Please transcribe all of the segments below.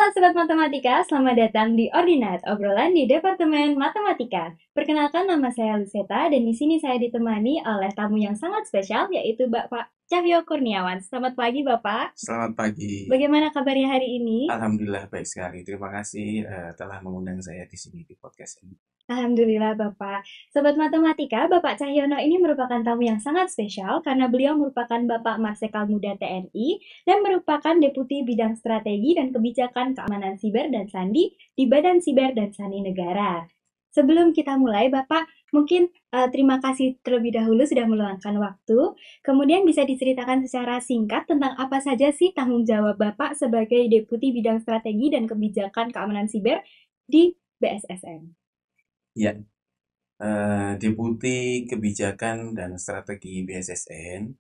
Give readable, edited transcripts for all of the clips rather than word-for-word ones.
Halo Sobat Matematika, selamat datang di Ordinat, obrolan di Departemen Matematika. Perkenalkan nama saya Luceta dan di sini saya ditemani oleh tamu yang sangat spesial yaitu Bapak Cahyo Kurniawan. Selamat pagi Bapak, Selamat pagi. bagaimana kabarnya hari ini? Alhamdulillah baik sekali. Terima kasih telah mengundang saya di sini di podcast ini. Alhamdulillah Bapak. Sobat Matematika, Bapak Cahyono ini merupakan tamu yang sangat spesial karena beliau merupakan Bapak Marsikal Muda TNI dan merupakan Deputi Bidang Strategi dan Kebijakan Keamanan Siber dan Sandi di Badan Siber dan Sandi Negara. Sebelum kita mulai, Bapak, mungkin terima kasih terlebih dahulu sudah meluangkan waktu. Kemudian bisa diceritakan secara singkat tentang apa saja sih tanggung jawab Bapak sebagai Deputi Bidang Strategi dan Kebijakan Keamanan Siber di BSSN. Ya, Deputi Kebijakan dan Strategi BSSN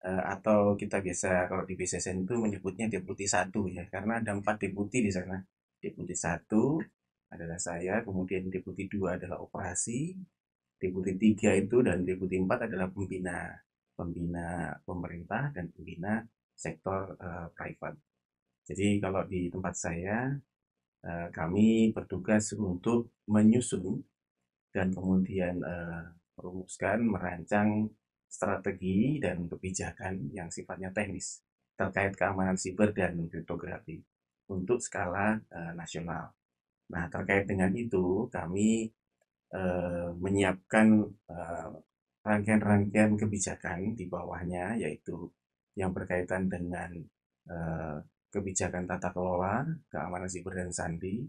atau kita biasa kalau di BSSN itu menyebutnya Deputi satu ya, karena ada 4 deputi di sana. Deputi satu adalah saya, kemudian Deputi 2 adalah operasi, Deputi 3 itu dan Deputi 4 adalah pembina, pembina pemerintah dan pembina sektor private. Jadi kalau di tempat saya kami bertugas untuk menyusun dan kemudian merumuskan, merancang strategi dan kebijakan yang sifatnya teknis terkait keamanan siber dan kriptografi untuk skala nasional. Nah, terkait dengan itu, kami menyiapkan rangkaian-rangkaian kebijakan di bawahnya, yaitu yang berkaitan dengan kebijakan tata kelola, keamanan siber dan sandi,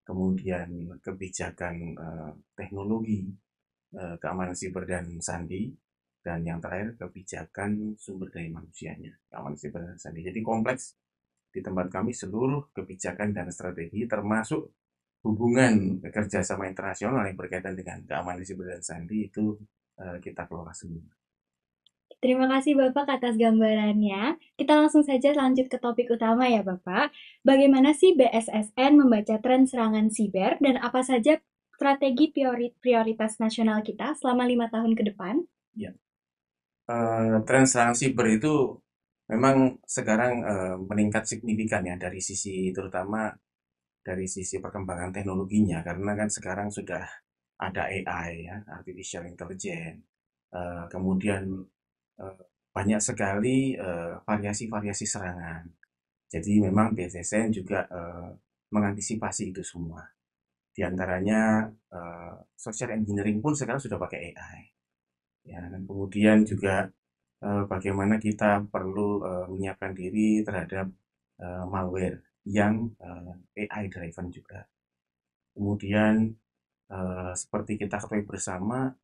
kemudian kebijakan teknologi, keamanan siber dan sandi, dan yang terakhir kebijakan sumber daya manusianya, keamanan siber dan sandi. Jadi kompleks di tempat kami seluruh kebijakan dan strategi termasuk hubungan kerjasama internasional yang berkaitan dengan keamanan siber dan sandi itu kita kelola semua. Terima kasih Bapak atas gambarannya. Kita langsung saja lanjut ke topik utama ya Bapak. Bagaimana sih BSSN membaca tren serangan siber dan apa saja strategi prioritas nasional kita selama 5 tahun ke depan? Ya. Tren serangan siber itu memang sekarang meningkat signifikan ya dari sisi terutama dari sisi perkembangan teknologinya, karena kan sekarang sudah ada AI ya, artificial intelligence. Kemudian eh, banyak sekali variasi-variasi serangan. Jadi memang BSSN juga mengantisipasi itu semua. Di antaranya social engineering pun sekarang sudah pakai AI. Ya, dan kemudian juga bagaimana kita perlu menyiapkan diri terhadap malware yang AI driven juga. Kemudian seperti kita ketahui bersama,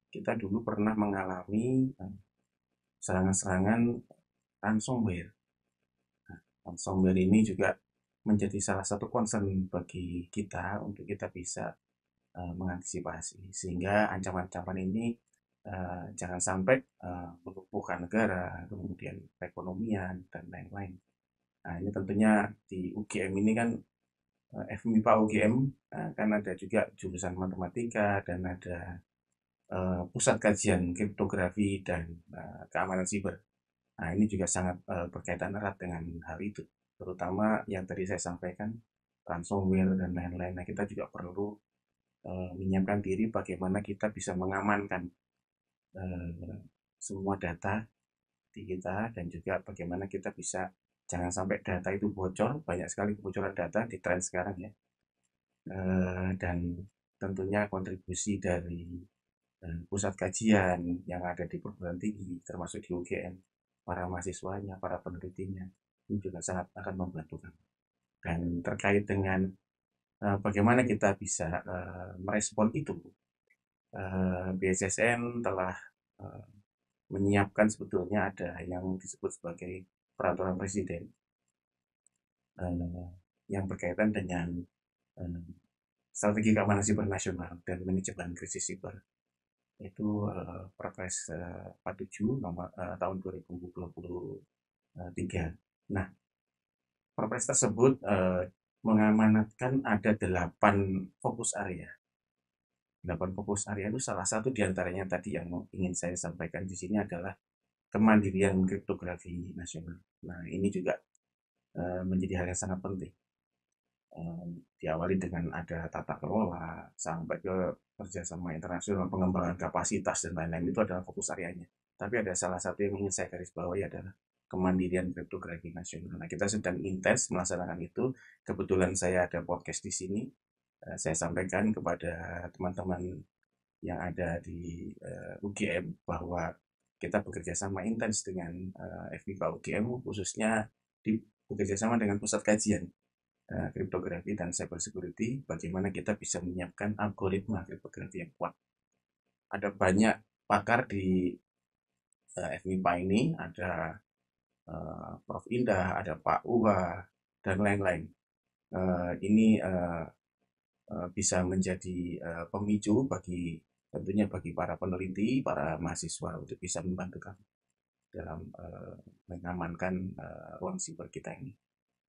kita dulu pernah mengalami serangan-serangan ransomware. Nah, ransomware ini juga menjadi salah satu concern bagi kita untuk kita bisa mengantisipasi sehingga ancaman-ancaman ini jangan sampai melumpuhkan negara, kemudian perekonomian dan lain-lain. Nah, ini tentunya di UGM ini kan FMIPA UGM kan ada juga jurusan matematika dan ada pusat kajian kriptografi dan keamanan siber. Nah, ini juga sangat berkaitan erat dengan hal itu, terutama yang tadi saya sampaikan ransomware dan lain-lain. Nah, kita juga perlu menyiapkan diri bagaimana kita bisa mengamankan semua data di kita dan juga bagaimana kita bisa jangan sampai data itu bocor. Banyak sekali kebocoran data di tren sekarang ya. Dan tentunya kontribusi dari pusat kajian yang ada di perguruan tinggi termasuk di UGM, para mahasiswanya, para penelitinya ini juga sangat akan membantu kami. Dan terkait dengan bagaimana kita bisa merespon itu, BSSN telah uh, menyiapkan sebetulnya ada yang disebut sebagai peraturan presiden yang berkaitan dengan uh, strategi keamanan siber nasional dan manajemen krisis siber, itu Perpres 47 nomor tahun 2023. Nah, Perpres tersebut mengamanatkan ada 8 fokus area. 8 fokus area itu salah satu diantaranya tadi yang ingin saya sampaikan di sini adalah kemandirian kriptografi nasional. Nah, ini juga menjadi hal yang sangat penting. diawali dengan ada tata kelola sampai ke kerjasama internasional, pengembangan kapasitas dan lain-lain. Itu adalah fokus areanya. Tapi ada salah satu yang ingin saya garis bawahi adalah kemandirian kriptografi nasional. Nah, kita sedang intens melaksanakan itu. Kebetulan saya ada podcast di sini. Saya sampaikan kepada teman-teman yang ada di UGM bahwa kita bekerja sama intens dengan FMIPA UGM, khususnya bekerja sama dengan pusat kajian kriptografi dan cyber security, bagaimana kita bisa menyiapkan algoritma kriptografi yang kuat. Ada banyak pakar di FMIPA ini, ada Prof. Indah, ada Pak Uwa, dan lain-lain. Ini bisa menjadi pemicu tentunya bagi para peneliti, para mahasiswa untuk bisa membantu kami dalam mengamankan ruang siber kita ini.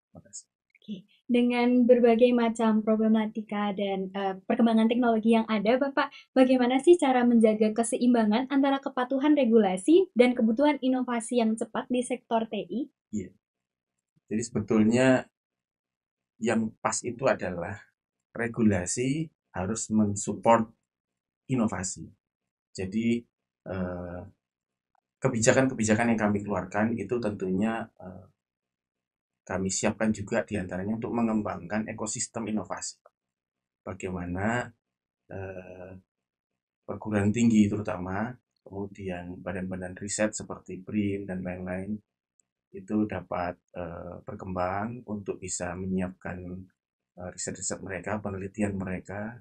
Terima kasih. Oke, dengan berbagai macam problematika dan perkembangan teknologi yang ada, Bapak, bagaimana sih cara menjaga keseimbangan antara kepatuhan regulasi dan kebutuhan inovasi yang cepat di sektor TI? Iya. Jadi sebetulnya yang pas itu adalah regulasi harus mensupport inovasi. Jadi kebijakan-kebijakan yang kami keluarkan itu tentunya kami siapkan juga diantaranya untuk mengembangkan ekosistem inovasi. Bagaimana perguruan tinggi terutama, kemudian badan-badan riset seperti BRIN dan lain-lain, itu dapat berkembang untuk bisa menyiapkan riset-riset mereka, penelitian mereka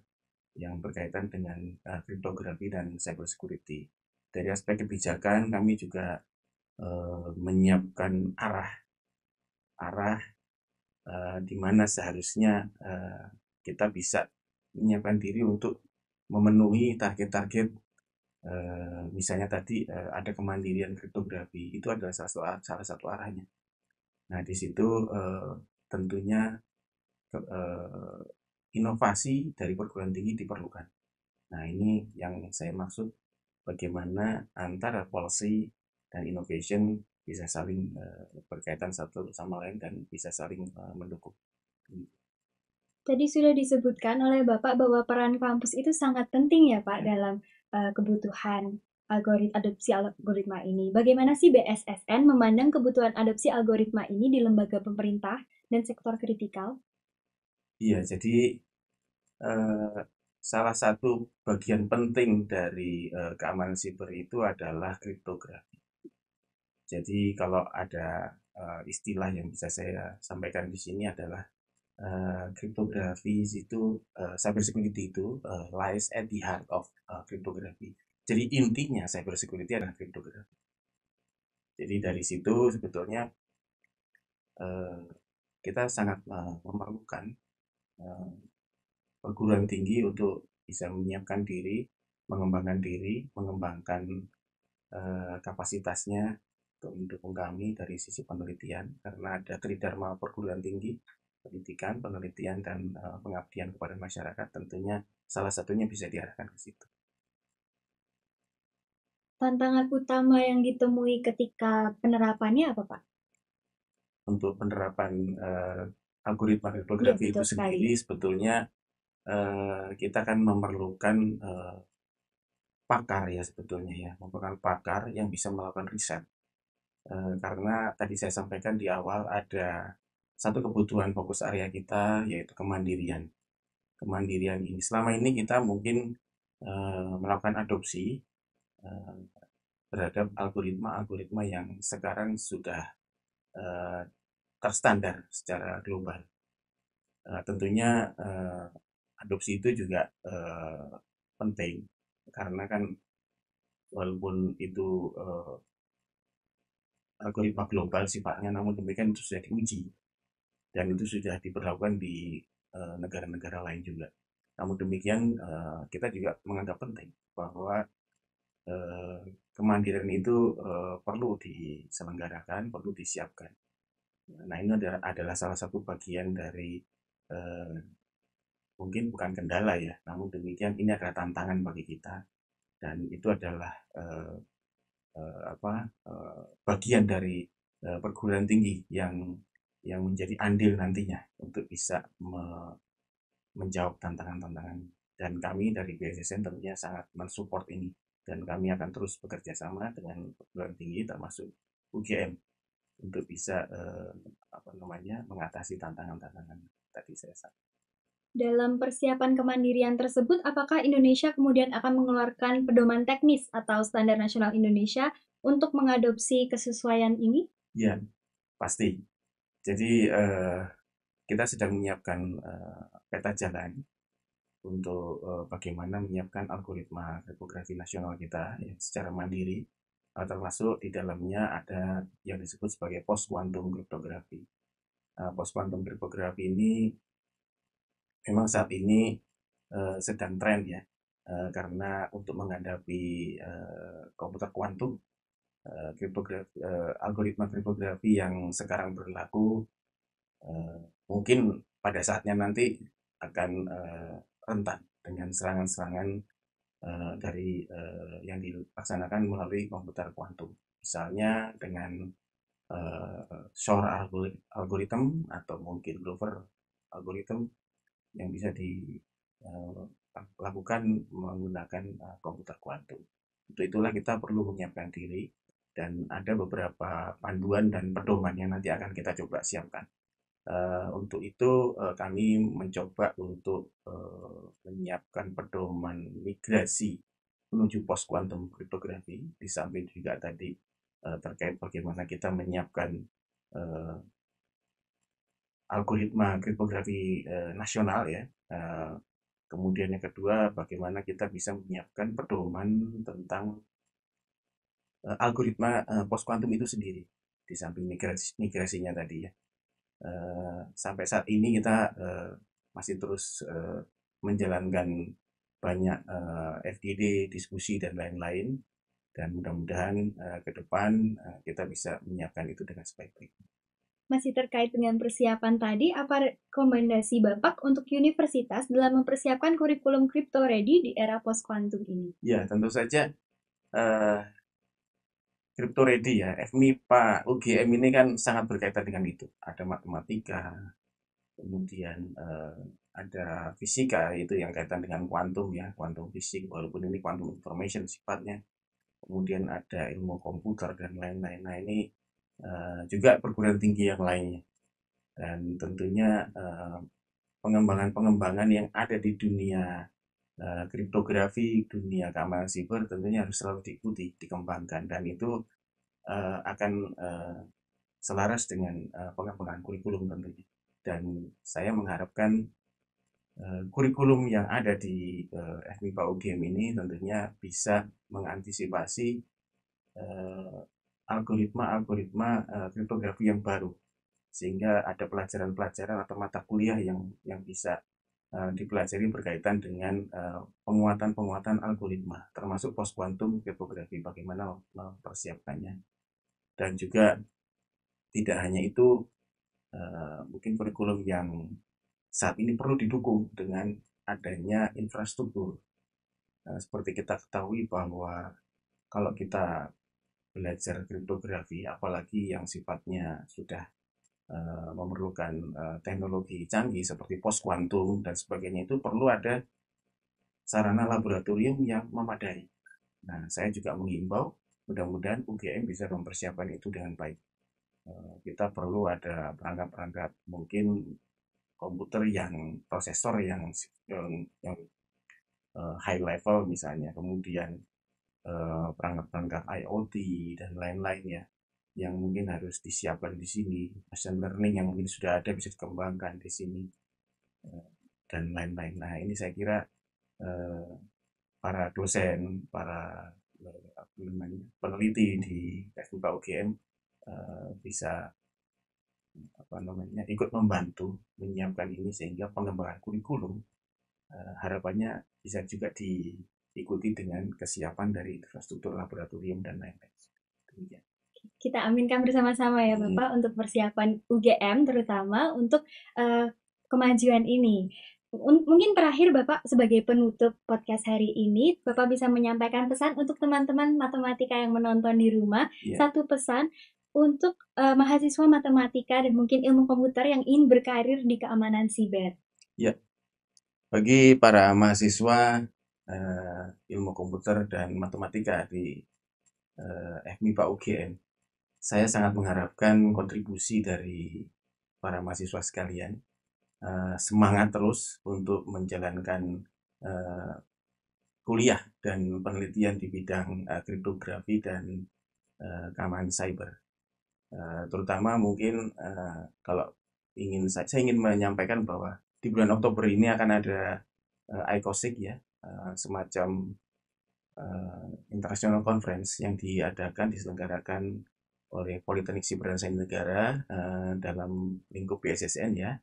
yang berkaitan dengan kriptografi dan cyber security. Dari aspek kebijakan, kami juga menyiapkan arah di mana seharusnya kita bisa menyiapkan diri untuk memenuhi target-target, misalnya tadi ada kemandirian kriptografi, itu adalah salah satu arahnya. Nah, di situ tentunya inovasi dari perguruan tinggi diperlukan. Nah, ini yang saya maksud, bagaimana antara policy dan innovation bisa saling berkaitan satu sama lain dan bisa saling mendukung. Tadi sudah disebutkan oleh Bapak bahwa peran kampus itu sangat penting ya Pak dalam kebutuhan adopsi algoritma ini. Bagaimana sih BSSN memandang kebutuhan adopsi algoritma ini di lembaga pemerintah dan sektor kritikal? Iya, jadi salah satu bagian penting dari keamanan siber itu adalah kriptografi. Jadi kalau ada istilah yang bisa saya sampaikan di sini adalah kriptografi itu, cyber security itu lies at the heart of cryptography. Jadi intinya cyber security adalah kriptografi. Jadi dari situ sebetulnya kita sangat memerlukan perguruan tinggi untuk bisa menyiapkan diri, mengembangkan kapasitasnya untuk mendukung kami dari sisi penelitian, karena ada tridharma perguruan tinggi, pendidikan, penelitian, dan pengabdian kepada masyarakat. Tentunya salah satunya bisa diarahkan ke situ. Tantangan utama yang ditemui ketika penerapannya apa Pak? Untuk penerapan algoritma kriptografi itu sendiri, sebetulnya kita akan memerlukan pakar ya sebetulnya ya, memerlukan pakar yang bisa melakukan riset. Karena tadi saya sampaikan di awal ada satu kebutuhan fokus area kita, yaitu kemandirian. Kemandirian ini selama ini kita mungkin melakukan adopsi terhadap algoritma yang sekarang sudah terstandar secara global. Tentunya adopsi itu juga penting, karena kan walaupun itu algoritma global sifatnya, namun demikian itu sudah diuji dan itu sudah diberlakukan di negara-negara lain juga. Namun demikian kita juga menganggap penting bahwa kemandirian itu perlu diselenggarakan, perlu disiapkan. Nah, ini adalah salah satu bagian dari mungkin bukan kendala ya, namun demikian ini adalah tantangan bagi kita, dan itu adalah bagian dari perguruan tinggi yang yang menjadi andil nantinya untuk bisa menjawab tantangan-tantangan. Dan kami dari BSSN tentunya sangat mensupport ini. Dan kami akan terus bekerja sama dengan perguruan tinggi termasuk UGM untuk bisa mengatasi tantangan-tantangan tadi saya sampaikan. Dalam persiapan kemandirian tersebut, apakah Indonesia kemudian akan mengeluarkan pedoman teknis atau standar nasional Indonesia untuk mengadopsi kesesuaian ini? Ya, pasti. Jadi kita sedang menyiapkan peta jalan untuk bagaimana menyiapkan algoritma kriptografi nasional kita ya, secara mandiri, termasuk di dalamnya ada yang disebut sebagai post quantum kriptografi. Post quantum kriptografi ini memang saat ini sedang tren ya, karena untuk menghadapi komputer kuantum, algoritma kriptografi yang sekarang berlaku mungkin pada saatnya nanti akan rentan dengan serangan-serangan dari yang dilaksanakan melalui komputer kuantum. Misalnya dengan Shor algorithm atau mungkin Grover algorithm yang bisa dilakukan menggunakan komputer kuantum. Untuk itulah kita perlu menyiapkan diri dan ada beberapa panduan dan pedoman yang nanti akan kita coba siapkan. Untuk itu kami mencoba untuk menyiapkan pedoman migrasi menuju post quantum kriptografi, di samping juga tadi terkait bagaimana kita menyiapkan algoritma kriptografi nasional ya. Kemudian yang kedua, bagaimana kita bisa menyiapkan pedoman tentang algoritma post quantum itu sendiri, di samping migrasinya tadi ya. Sampai saat ini kita masih terus menjalankan banyak FGD, diskusi dan lain-lain, dan mudah-mudahan ke depan kita bisa menyiapkan itu dengan sebaik-baiknya. Masih terkait dengan persiapan tadi, apa rekomendasi Bapak untuk universitas dalam mempersiapkan kurikulum crypto ready di era post quantum ini? Ya, tentu saja crypto ready ya, FMIPA, UGM ini kan sangat berkaitan dengan itu. Ada matematika, kemudian ada fisika, itu yang kaitan dengan kuantum ya, kuantum fisik, walaupun ini quantum information sifatnya. Kemudian ada ilmu komputer dan lain-lain. Nah ini juga perguruan tinggi yang lainnya. Dan tentunya pengembangan-pengembangan yang ada di dunia kriptografi, dunia keamanan siber tentunya harus selalu diikuti, dikembangkan. Dan itu akan selaras dengan pengembangan kurikulum tentunya. Dan saya mengharapkan kurikulum yang ada di FMIPA UGM ini tentunya bisa mengantisipasi algoritma kriptografi yang baru, sehingga ada pelajaran-pelajaran atau mata kuliah yang bisa dipelajari berkaitan dengan penguatan-penguatan algoritma, termasuk post quantum kriptografi, bagaimana mempersiapkannya. Dan juga tidak hanya itu, mungkin kurikulum yang saat ini perlu didukung dengan adanya infrastruktur. Seperti kita ketahui bahwa kalau kita belajar kriptografi, apalagi yang sifatnya sudah memerlukan teknologi canggih seperti post quantum dan sebagainya, itu perlu ada sarana laboratorium yang memadai. Nah, saya juga mengimbau mudah-mudahan UGM bisa mempersiapkan itu dengan baik. Kita perlu ada perangkat-perangkat, mungkin komputer yang prosesor yang high level misalnya, kemudian perangkat-perangkat IoT dan lain-lain ya, yang mungkin harus disiapkan di sini. Machine learning yang mungkin sudah ada bisa dikembangkan di sini dan lain-lain. Nah ini saya kira para dosen, para peneliti di FMIPA UGM bisa ikut membantu menyiapkan ini, sehingga pengembangan kurikulum harapannya bisa juga diikuti dengan kesiapan dari infrastruktur laboratorium dan lain-lain. Kita aminkan bersama-sama ya Bapak untuk persiapan UGM, terutama untuk kemajuan ini. Mungkin terakhir Bapak sebagai penutup podcast hari ini, Bapak bisa menyampaikan pesan untuk teman-teman matematika yang menonton di rumah. Satu pesan untuk mahasiswa matematika dan mungkin ilmu komputer yang ingin berkarir di keamanan siber? Ya, bagi para mahasiswa ilmu komputer dan matematika di FMIPA UGM, saya sangat mengharapkan kontribusi dari para mahasiswa sekalian. Semangat terus untuk menjalankan eh, kuliah dan penelitian di bidang kriptografi dan keamanan cyber. Terutama mungkin kalau saya ingin menyampaikan bahwa di bulan Oktober ini akan ada ICOSIC ya, semacam international conference yang diselenggarakan oleh Politeknik Siber dan Sains Negara dalam lingkup BSSN ya,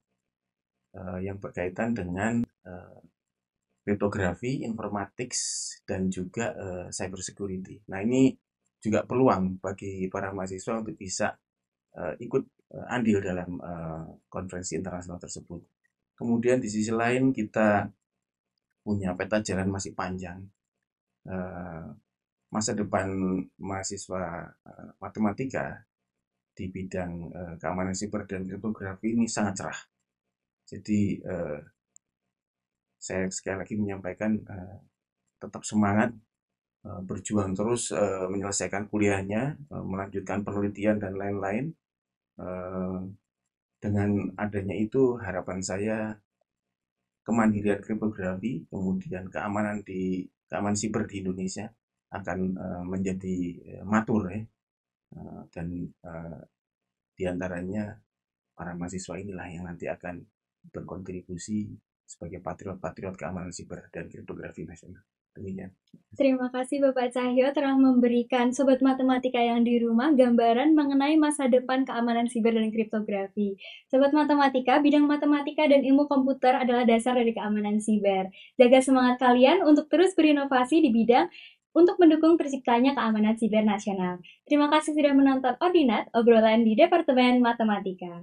yang berkaitan dengan kriptografi, informatics, dan juga cyber security. Nah, ini juga peluang bagi para mahasiswa untuk bisa ikut andil dalam konferensi internasional tersebut. Kemudian di sisi lain kita punya peta jalan masih panjang. Masa depan mahasiswa matematika di bidang keamanan siber dan kriptografi ini sangat cerah. Jadi saya sekali lagi menyampaikan tetap semangat, berjuang terus menyelesaikan kuliahnya, melanjutkan penelitian dan lain-lain. Dengan adanya itu harapan saya kemandirian kriptografi, kemudian keamanan siber di Indonesia akan menjadi matur ya, dan diantaranya para mahasiswa inilah yang nanti akan berkontribusi sebagai patriot-patriot keamanan siber dan kriptografi nasional. Demikian. Terima kasih Bapak Cahyo telah memberikan Sobat Matematika yang di rumah gambaran mengenai masa depan keamanan siber dan kriptografi. Sobat Matematika, bidang matematika dan ilmu komputer adalah dasar dari keamanan siber. Jaga semangat kalian untuk terus berinovasi di bidang untuk mendukung terciptanya keamanan siber nasional. Terima kasih sudah menonton Ordinat, obrolan di Departemen Matematika.